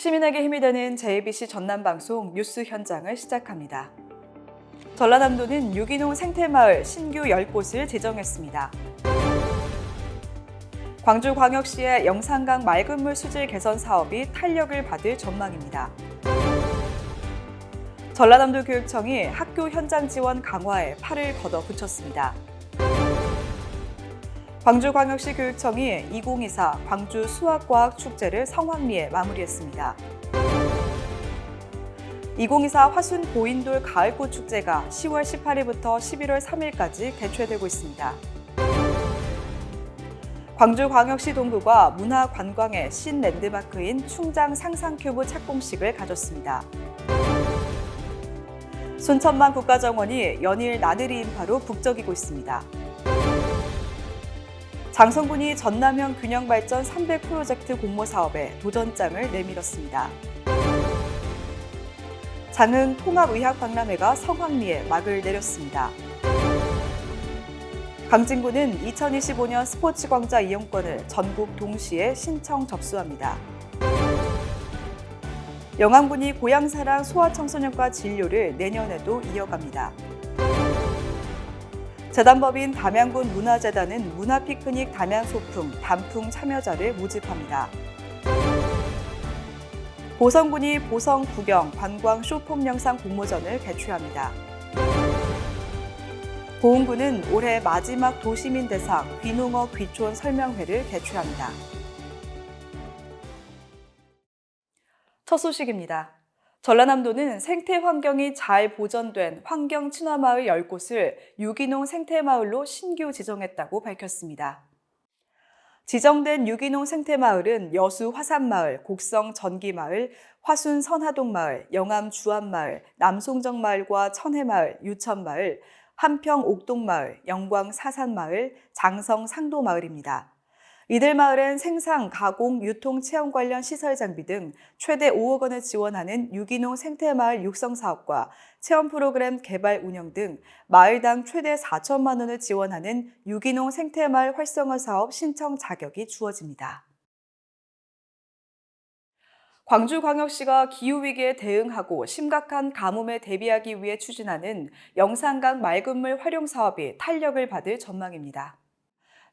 시민에게 힘이 되는 JBC 전남방송 뉴스 현장을 시작합니다. 전라남도는 유기농 생태마을 신규 10곳을 지정했습니다. 광주광역시의 영산강 맑은물 수질 개선 사업이 탄력을 받을 전망입니다. 전라남도 교육청이 학교 현장 지원 강화에 팔을 걷어붙였습니다. 광주광역시 교육청이 2024 광주 수학과학 축제를 성황리에 마무리했습니다. 2024 화순 고인돌 가을꽃 축제가 10월 18일부터 11월 3일까지 개최되고 있습니다. 광주광역시 동구가 문화관광의 신랜드마크인 충장 상상큐브 착공식을 가졌습니다. 순천만 국가정원이 연일 나들이 인파로 북적이고 있습니다. 장성군이 전남형 균형발전 300 프로젝트 공모 사업에 도전장을 내밀었습니다. 장흥 통합의학박람회가 성황리에 막을 내렸습니다. 강진구는 2025년 스포츠광자 이용권을 전국 동시에 신청 접수합니다. 영암군이 고향사랑 소아청소년과 진료를 내년에도 이어갑니다. 재단법인 담양군 문화재단은 문화피크닉 담양소풍 단풍 참여자를 모집합니다. 보성군이 보성 구경 관광 쇼폼 영상 공모전을 개최합니다. 보은군은 올해 마지막 도시민 대상 귀농어 귀촌 설명회를 개최합니다. 첫 소식입니다. 전라남도는 생태 환경이 잘 보존된 환경 친화마을 10곳을 유기농 생태마을로 신규 지정했다고 밝혔습니다. 지정된 유기농 생태마을은 여수 화산마을, 곡성 전기마을, 화순 선하동마을, 영암 주안마을, 남송정마을과 천해마을, 유천마을, 한평 옥동마을, 영광 사산마을, 장성 상도마을입니다. 이들 마을엔 생산, 가공, 유통, 체험 관련 시설 장비 등 최대 5억 원을 지원하는 유기농 생태마을 육성 사업과 체험 프로그램 개발 운영 등 마을당 최대 4천만 원을 지원하는 유기농 생태마을 활성화 사업 신청 자격이 주어집니다. 광주광역시가 기후위기에 대응하고 심각한 가뭄에 대비하기 위해 추진하는 영산강 맑은물 활용 사업이 탄력을 받을 전망입니다.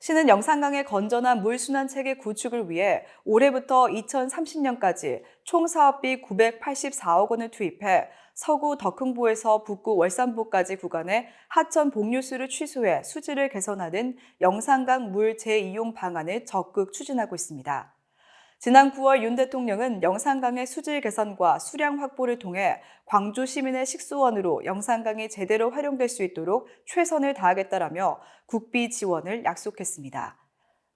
시는 영산강의 건전한 물순환 체계 구축을 위해 올해부터 2030년까지 총 사업비 984억 원을 투입해 서구 덕흥부에서 북구 월산부까지 구간의 하천 복류수를 취소해 수질을 개선하는 영산강 물 재이용 방안을 적극 추진하고 있습니다. 지난 9월 윤 대통령은 영산강의 수질 개선과 수량 확보를 통해 광주 시민의 식수원으로 영산강이 제대로 활용될 수 있도록 최선을 다하겠다라며 국비 지원을 약속했습니다.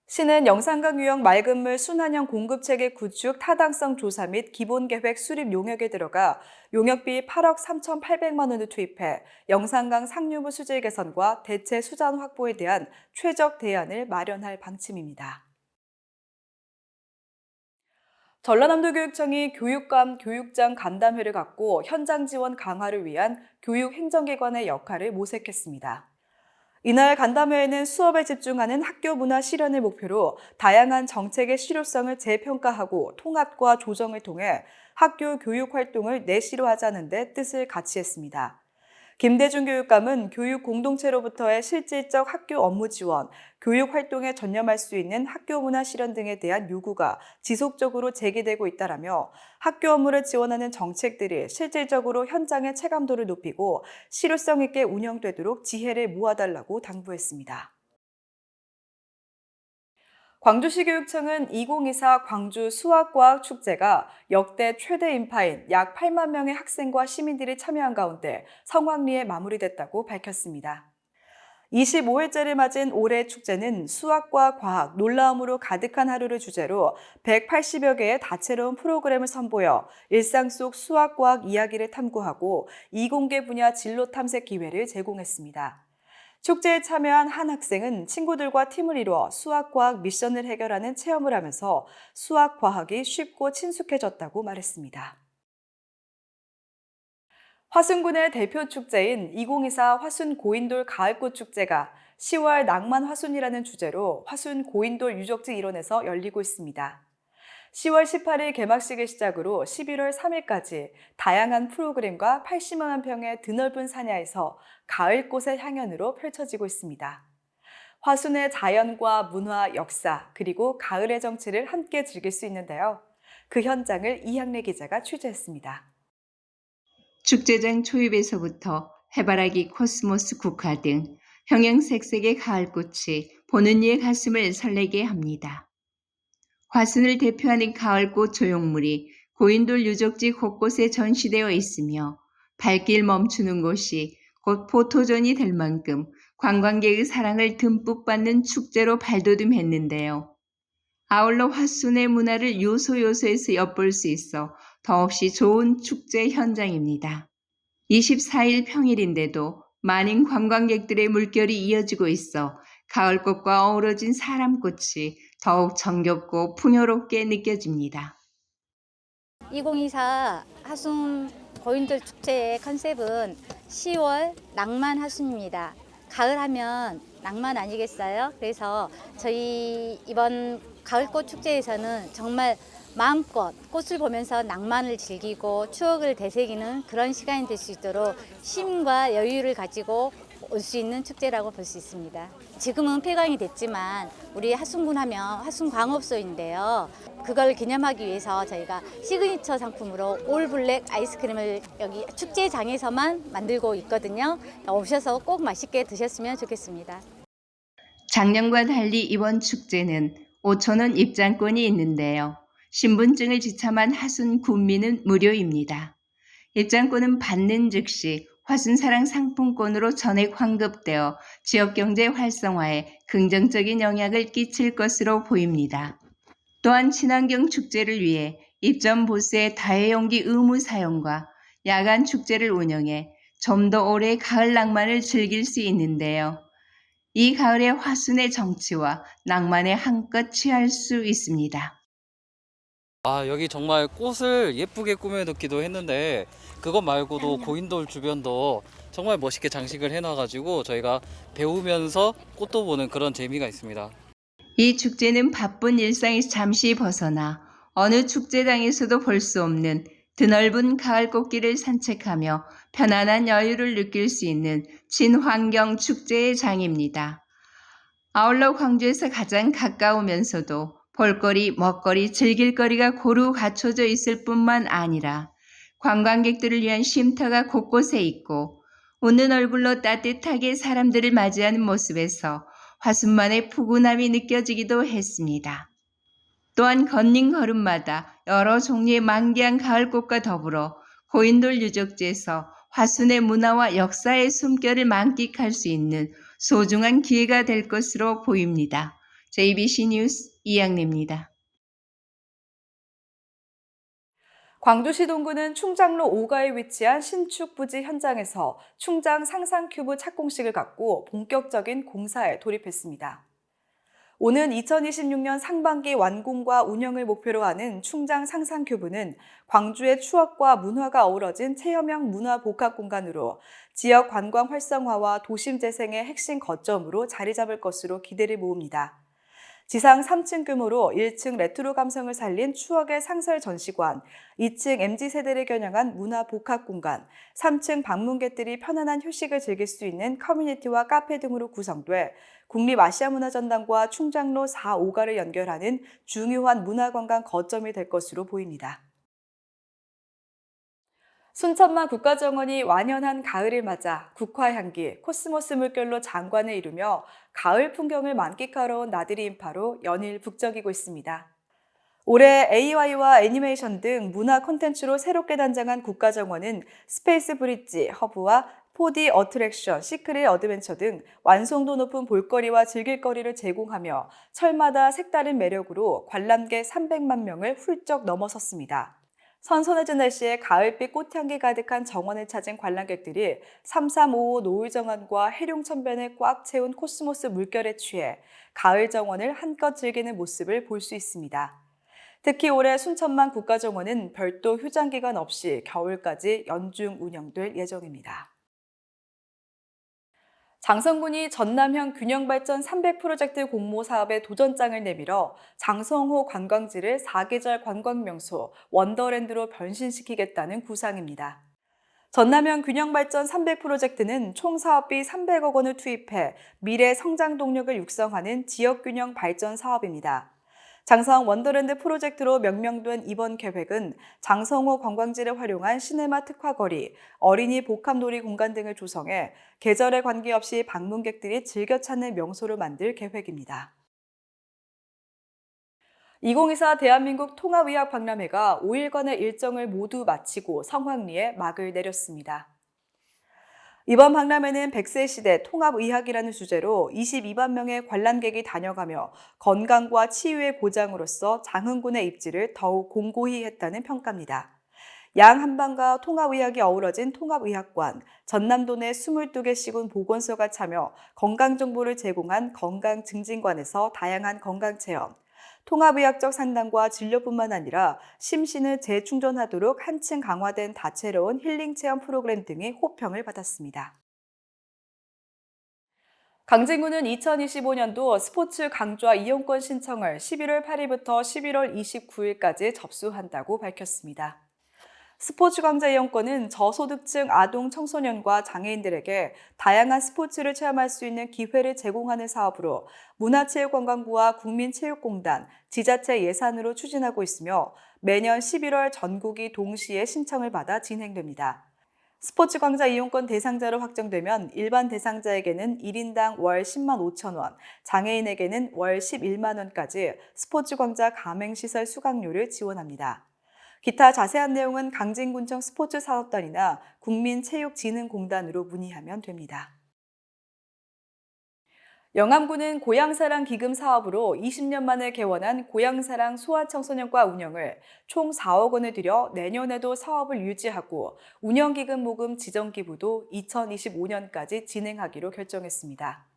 시는 영산강 유형 맑은물 순환형 공급체계 구축 타당성 조사 및 기본계획 수립 용역에 들어가 용역비 8억 3,800만 원을 투입해 영산강 상류부 수질 개선과 대체 수잔 확보에 대한 최적 대안을 마련할 방침입니다. 전라남도 교육청이 교육감, 교육장 간담회를 갖고 현장 지원 강화를 위한 교육행정기관의 역할을 모색했습니다. 이날 간담회에는 수업에 집중하는 학교 문화 실현을 목표로 다양한 정책의 실효성을 재평가하고 통합과 조정을 통해 학교 교육 활동을 내시로 하자는 데 뜻을 같이 했습니다. 김대중 교육감은 교육 공동체로부터의 실질적 학교 업무 지원, 교육 활동에 전념할 수 있는 학교 문화 실현 등에 대한 요구가 지속적으로 제기되고 있다라며 학교 업무를 지원하는 정책들이 실질적으로 현장의 체감도를 높이고 실효성 있게 운영되도록 지혜를 모아달라고 당부했습니다. 광주시 교육청은 2024 광주 수학과학 축제가 역대 최대 인파인 약 8만 명의 학생과 시민들이 참여한 가운데 성황리에 마무리됐다고 밝혔습니다. 25일째를 맞은 올해 축제는 수학과 과학, 놀라움으로 가득한 하루를 주제로 180여 개의 다채로운 프로그램을 선보여 일상 속 수학과학 이야기를 탐구하고 이공계 분야 진로 탐색 기회를 제공했습니다. 축제에 참여한 한 학생은 친구들과 팀을 이루어 수학과학 미션을 해결하는 체험을 하면서 수학과학이 쉽고 친숙해졌다고 말했습니다. 화순군의 대표 축제인 2024 화순 고인돌 가을꽃 축제가 10월 낭만 화순이라는 주제로 화순 고인돌 유적지 일원에서 열리고 있습니다. 10월 18일 개막식을 시작으로 11월 3일까지 다양한 프로그램과 80만 평의 드넓은 산야에서 가을꽃의 향연으로 펼쳐지고 있습니다. 화순의 자연과 문화, 역사, 그리고 가을의 정치를 함께 즐길 수 있는데요. 그 현장을 이향래 기자가 취재했습니다. 축제장 초입에서부터 해바라기, 코스모스, 국화 등 형형색색의 가을꽃이 보는 이의 가슴을 설레게 합니다. 화순을 대표하는 가을꽃 조형물이 고인돌 유적지 곳곳에 전시되어 있으며 발길 멈추는 곳이 곧 포토존이 될 만큼 관광객의 사랑을 듬뿍 받는 축제로 발돋움했는데요. 아울러 화순의 문화를 요소요소에서 엿볼 수 있어 더없이 좋은 축제 현장입니다. 24일 평일인데도 많은 관광객들의 물결이 이어지고 있어 가을꽃과 어우러진 사람꽃이 더욱 정겹고 풍요롭게 느껴집니다. 2024 하순 고인돌 축제의 컨셉은 10월 낭만 하순입니다. 가을 하면 낭만 아니겠어요? 그래서 저희 이번 가을꽃 축제에서는 정말 마음껏 꽃을 보면서 낭만을 즐기고 추억을 되새기는 그런 시간이 될 수 있도록 쉼과 여유를 가지고 올 수 있는 축제라고 볼 수 있습니다. 지금은 폐광이 됐지만 우리 하순군 하면 하순광업소인데요. 그걸 기념하기 위해서 저희가 시그니처 상품으로 올블랙 아이스크림을 여기 축제장에서만 만들고 있거든요. 오셔서 꼭 맛있게 드셨으면 좋겠습니다. 작년과 달리 이번 축제는 5,000원 입장권이 있는데요. 신분증을 지참한 하순 군민은 무료입니다. 입장권은 받는 즉시 화순사랑 상품권으로 전액 환급되어 지역경제 활성화에 긍정적인 영향을 끼칠 것으로 보입니다. 또한 친환경 축제를 위해 입점 보스의 다회용기 의무 사용과 야간 축제를 운영해 좀 더 오래 가을 낭만을 즐길 수 있는데요. 이 가을의 화순의 정취와 낭만에 한껏 취할 수 있습니다. 여기 정말 꽃을 예쁘게 꾸며놓기도 했는데 그것 말고도 고인돌 주변도 정말 멋있게 장식을 해놔가지고 저희가 배우면서 꽃도 보는 그런 재미가 있습니다. 이 축제는 바쁜 일상에서 잠시 벗어나 어느 축제장에서도 볼 수 없는 드넓은 가을 꽃길을 산책하며 편안한 여유를 느낄 수 있는 친환경 축제의 장입니다. 아울러 광주에서 가장 가까우면서도 볼거리, 먹거리, 즐길거리가 고루 갖춰져 있을 뿐만 아니라 관광객들을 위한 쉼터가 곳곳에 있고 웃는 얼굴로 따뜻하게 사람들을 맞이하는 모습에서 화순만의 푸근함이 느껴지기도 했습니다. 또한 걷는 걸음마다 여러 종류의 만개한 가을꽃과 더불어 고인돌 유적지에서 화순의 문화와 역사의 숨결을 만끽할 수 있는 소중한 기회가 될 것으로 보입니다. JBC 뉴스 이양래입니다. 광주시 동구는 충장로 5가에 위치한 신축 부지 현장에서 충장 상상 큐브 착공식을 갖고 본격적인 공사에 돌입했습니다. 오는 2026년 상반기 완공과 운영을 목표로 하는 충장 상상 큐브는 광주의 추억과 문화가 어우러진 체험형 문화 복합 공간으로 지역 관광 활성화와 도심 재생의 핵심 거점으로 자리 잡을 것으로 기대를 모읍니다. 지상 3층 규모로 1층 레트로 감성을 살린 추억의 상설 전시관, 2층 MZ세대를 겨냥한 문화 복합 공간, 3층 방문객들이 편안한 휴식을 즐길 수 있는 커뮤니티와 카페 등으로 구성돼 국립아시아문화전당과 충장로 4, 5가를 연결하는 중요한 문화관광 거점이 될 것으로 보입니다. 순천만 국가정원이 완연한 가을을 맞아 국화향기, 코스모스 물결로 장관을 이루며 가을 풍경을 만끽하러 온 나들이 인파로 연일 북적이고 있습니다. 올해 AI와 애니메이션 등 문화 콘텐츠로 새롭게 단장한 국가정원은 스페이스 브릿지, 허브와 4D 어트랙션, 시크릿 어드벤처 등 완성도 높은 볼거리와 즐길거리를 제공하며 철마다 색다른 매력으로 관람객 300만 명을 훌쩍 넘어섰습니다. 선선해진 날씨에 가을빛 꽃향기 가득한 정원을 찾은 관람객들이 3355 노을정원과 해룡천변을 꽉 채운 코스모스 물결에 취해 가을 정원을 한껏 즐기는 모습을 볼 수 있습니다. 특히 올해 순천만 국가정원은 별도 휴장기간 없이 겨울까지 연중 운영될 예정입니다. 장성군이 전남형 균형발전 300 프로젝트 공모 사업에 도전장을 내밀어 장성호 관광지를 사계절 관광명소 원더랜드로 변신시키겠다는 구상입니다. 전남형 균형발전 300 프로젝트는 총 사업비 300억 원을 투입해 미래 성장 동력을 육성하는 지역균형 발전 사업입니다. 장성 원더랜드 프로젝트로 명명된 이번 계획은 장성호 관광지를 활용한 시네마 특화거리, 어린이 복합놀이 공간 등을 조성해 계절에 관계없이 방문객들이 즐겨 찾는 명소를 만들 계획입니다. 2024 대한민국 통합의학 박람회가 5일간의 일정을 모두 마치고 성황리에 막을 내렸습니다. 이번 박람회는 100세 시대 통합의학이라는 주제로 22만 명의 관람객이 다녀가며 건강과 치유의 보장으로서 장흥군의 입지를 더욱 공고히 했다는 평가입니다. 양한방과 통합의학이 어우러진 통합의학관, 전남도 내 22개 시군 보건소가 참여 건강정보를 제공한 건강증진관에서 다양한 건강체험, 통합의학적 상담과 진료뿐만 아니라 심신을 재충전하도록 한층 강화된 다채로운 힐링체험 프로그램 등이 호평을 받았습니다. 강진구는 2025년도 스포츠 강좌 이용권 신청을 11월 8일부터 11월 29일까지 접수한다고 밝혔습니다. 스포츠 강좌 이용권은 저소득층 아동 청소년과 장애인들에게 다양한 스포츠를 체험할 수 있는 기회를 제공하는 사업으로 문화체육관광부와 국민체육공단, 지자체 예산으로 추진하고 있으며 매년 11월 전국이 동시에 신청을 받아 진행됩니다. 스포츠 강좌 이용권 대상자로 확정되면 일반 대상자에게는 1인당 월 10만 5천 원, 장애인에게는 월 11만 원까지 스포츠 강좌 가맹시설 수강료를 지원합니다. 기타 자세한 내용은 강진군청 스포츠사업단이나 국민체육진흥공단으로 문의하면 됩니다. 영암군은 고향사랑 기금 사업으로 20년 만에 개원한 고향사랑 소아청소년과 운영을 총 4억 원을 들여 내년에도 사업을 유지하고 운영기금 모금 지정기부도 2025년까지 진행하기로 결정했습니다.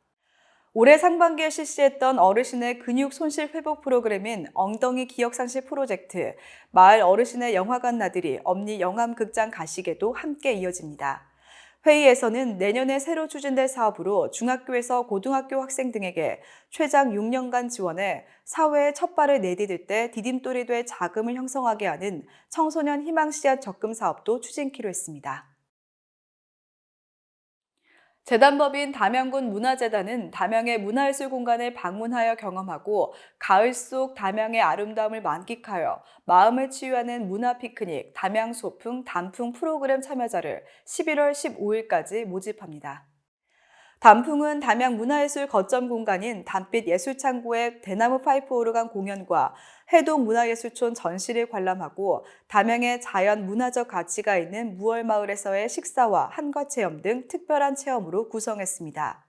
올해 상반기에 실시했던 어르신의 근육 손실 회복 프로그램인 엉덩이 기억상실 프로젝트, 마을 어르신의 영화관 나들이 엄니 영암극장 가시게도 함께 이어집니다. 회의에서는 내년에 새로 추진될 사업으로 중학교에서 고등학교 학생 등에게 최장 6년간 지원해 사회에 첫 발을 내디딜 때 디딤돌이 돼 자금을 형성하게 하는 청소년 희망씨앗 적금 사업도 추진키로 했습니다. 재단법인 담양군 문화재단은 담양의 문화예술 공간을 방문하여 경험하고 가을 속 담양의 아름다움을 만끽하여 마음을 치유하는 문화 피크닉 담양 소풍 단풍 프로그램 참여자를 11월 15일까지 모집합니다. 단풍은 담양 문화예술 거점 공간인 담빛 예술창고의 대나무 파이프 오르간 공연과 해동 문화예술촌 전시를 관람하고 담양의 자연 문화적 가치가 있는 무월마을에서의 식사와 한과 체험 등 특별한 체험으로 구성했습니다.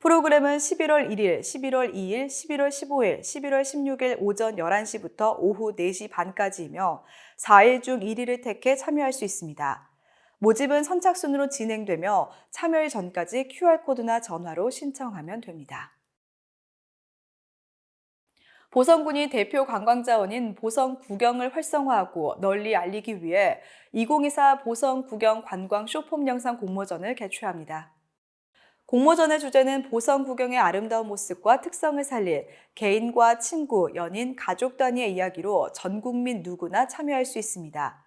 프로그램은 11월 1일, 11월 2일, 11월 15일, 11월 16일 오전 11시부터 오후 4시 반까지이며 4일 중 1일을 택해 참여할 수 있습니다. 모집은 선착순으로 진행되며 참여일 전까지 QR코드나 전화로 신청하면 됩니다. 보성군이 대표 관광자원인 보성구경을 활성화하고 널리 알리기 위해 2024 보성구경 관광 쇼폼 영상 공모전을 개최합니다. 공모전의 주제는 보성구경의 아름다운 모습과 특성을 살릴 개인과 친구, 연인, 가족 단위의 이야기로 전 국민 누구나 참여할 수 있습니다.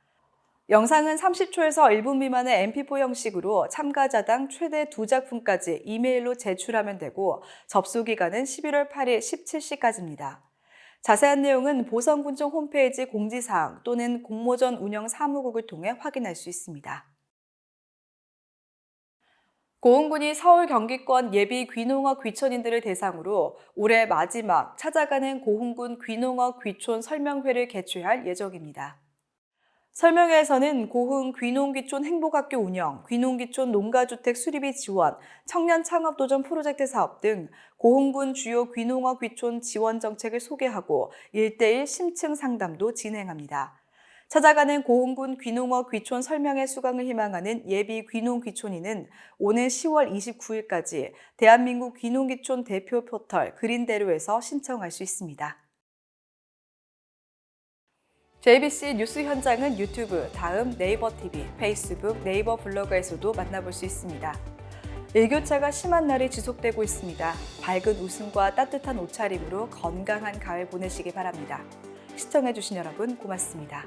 영상은 30초에서 1분 미만의 mp4 형식으로 참가자당 최대 2작품까지 이메일로 제출하면 되고 접수 기간은 11월 8일 17시까지입니다. 자세한 내용은 보성군청 홈페이지 공지사항 또는 공모전 운영 사무국을 통해 확인할 수 있습니다. 고흥군이 서울 경기권 예비 귀농어 귀촌인들을 대상으로 올해 마지막 찾아가는 고흥군 귀농어 귀촌 설명회를 개최할 예정입니다. 설명회에서는 고흥 귀농귀촌 행복학교 운영, 귀농귀촌 농가주택 수리비 지원, 청년 창업도전 프로젝트 사업 등 고흥군 주요 귀농어 귀촌 지원 정책을 소개하고 1:1 심층 상담도 진행합니다. 찾아가는 고흥군 귀농어 귀촌 설명회 수강을 희망하는 예비 귀농귀촌인은 오는 10월 29일까지 대한민국 귀농귀촌 대표 포털 그린대로에서 신청할 수 있습니다. JBC 뉴스 현장은 유튜브, 다음 네이버 TV, 페이스북, 네이버 블로그에서도 만나볼 수 있습니다. 일교차가 심한 날이 지속되고 있습니다. 밝은 웃음과 따뜻한 옷차림으로 건강한 가을 보내시기 바랍니다. 시청해주신 여러분 고맙습니다.